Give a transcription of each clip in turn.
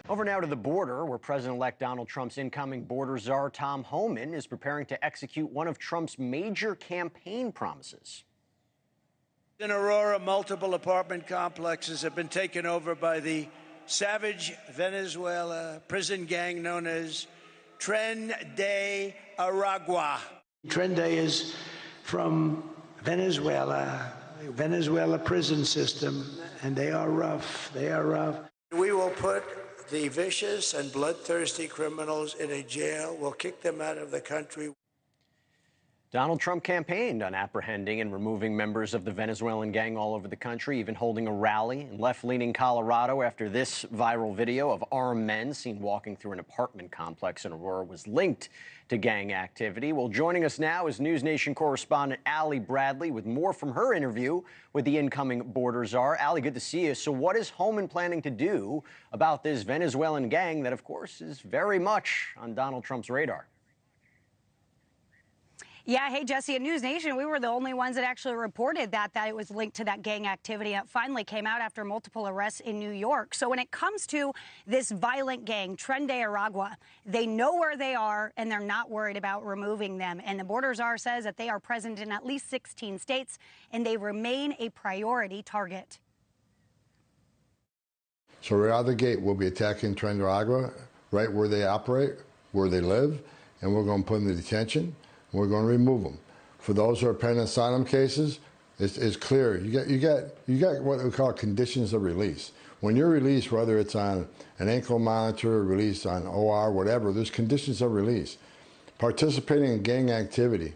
Over now to the border, where President-elect Donald Trump's incoming border czar, Tom Homan, is preparing to execute one of Trump's major campaign promises. In Aurora, multiple apartment complexes have been taken over by the savage Venezuela prison gang known as Tren de Aragua. Tren de is from Venezuela prison system, and they are rough. They are rough. We will put the vicious and bloodthirsty criminals in a jail. We'll kick them out of the country. Donald Trump campaigned on apprehending and removing members of the Venezuelan gang all over the country, even holding a rally in left-leaning Colorado after this viral video of armed men seen walking through an apartment complex in Aurora was linked to gang activity. Well, joining us now is News Nation correspondent Allie Bradley with more from her interview with the incoming border czar. Allie, good to see you. So what is Homan planning to do about this Venezuelan gang that, of course, is very much on Donald Trump's radar? Yeah, hey, Jesse, at News Nation, we were the only ones that actually reported that it was linked to that gang activity. It finally came out after multiple arrests in New York. So when it comes to this violent gang, Tren de Aragua, they know where they are, and they're not worried about removing them. And the border czar says that they are present in at least 16 states, and they remain a priority target. So right out of the gate, we'll be attacking Tren de Aragua right where they operate, where they live, and we're going to put them in detention. We're going to remove them. For those who are pending asylum cases, it's clear. You got what we call conditions of release. When you're released, whether it's on an ankle monitor, released on OR, whatever, there's conditions of release. Participating in gang activity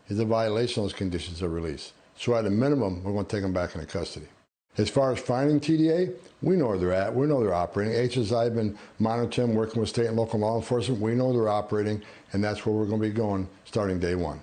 is a violation of those conditions of release. So at a minimum, we're going to take them back into custody. As far as finding TDA, we know where they're at. We know they're operating. HSI have been monitoring, working with state and local law enforcement. We know they're operating, and that's where we're going to be going starting day one.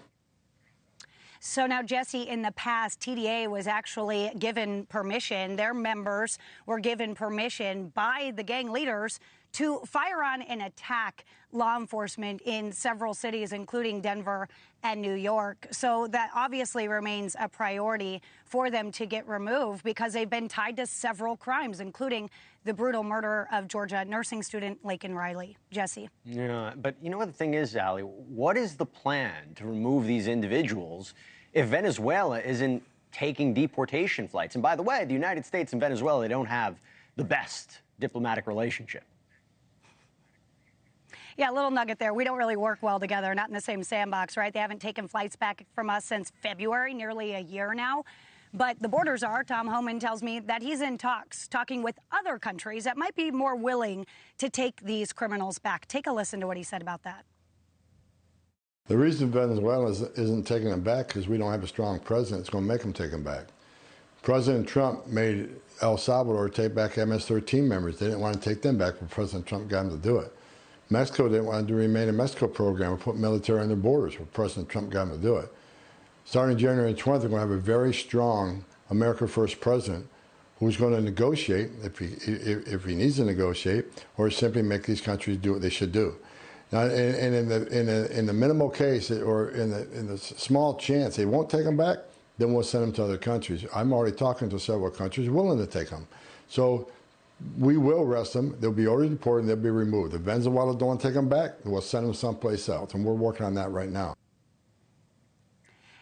So now, Jesse, in the past, TDA was actually given permission. Their members were given permission by the gang leaders to fire on and attack law enforcement in several cities, including Denver and New York. So that obviously remains a priority for them to get removed because they've been tied to several crimes, including the brutal murder of Georgia nursing student Laken Riley. Jesse. Yeah, but you know what the thing is, Allie? What is the plan to remove these individuals if Venezuela isn't taking deportation flights? And by the way, the United States and Venezuela, they don't have the best diplomatic relationship. Yeah, a little nugget there. We don't really work well together, not in the same sandbox, right? They haven't taken flights back from us since February, nearly a year now. But the border czar, Tom Homan, tells me that he's in talking with other countries that might be more willing to take these criminals back. Take a listen to what he said about that. The reason Venezuela isn't taking them back is we don't have a strong president. It's going to make them take them back. President Trump made El Salvador take back MS-13 members. They didn't want to take them back, but President Trump got them to do it. Mexico didn't want to remain a Mexico program or put military on their borders, but President Trump got them to do it. Starting January 20th, we're going to have a very strong America First president who's going to negotiate, if he needs to negotiate, or simply make these countries do what they should do. Now, and in the minimal case, or in the small chance they won't take them back, then we'll send them to other countries. I'm already talking to several countries willing to take them. So we will arrest them. They'll be already deported and they'll be removed. If Venezuela don't want to take them back, we'll send them someplace else. And we're working on that right now.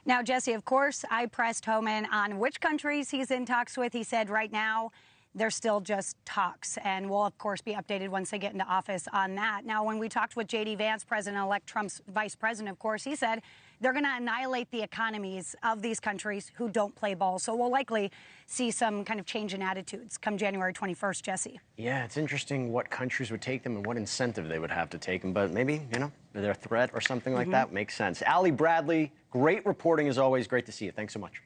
Now, Jesse, of course, I pressed Homan on which countries he's in talks with. He said right now they're still just talks, and we'll, of course, be updated once they get into office on that. Now, when we talked with J.D. Vance, President-elect Trump's vice president, of course, he said they're going to annihilate the economies of these countries who don't play ball. So we'll likely see some kind of change in attitudes come January 21st, Jesse. Yeah, it's interesting what countries would take them and what incentive they would have to take them. But maybe, you know, their threat or something like that makes sense. Allie Bradley, great reporting as always. Great to see you. Thanks so much.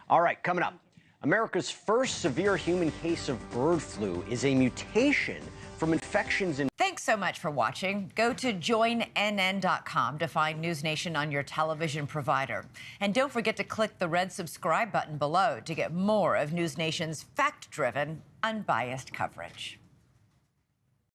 All right, coming up. America's first severe human case of bird flu is a mutation from infections in... Thanks so much for watching. Go to joinnn.com to find News Nation on your television provider. And don't forget to click the red subscribe button below to get more of News Nation's fact-driven, unbiased coverage.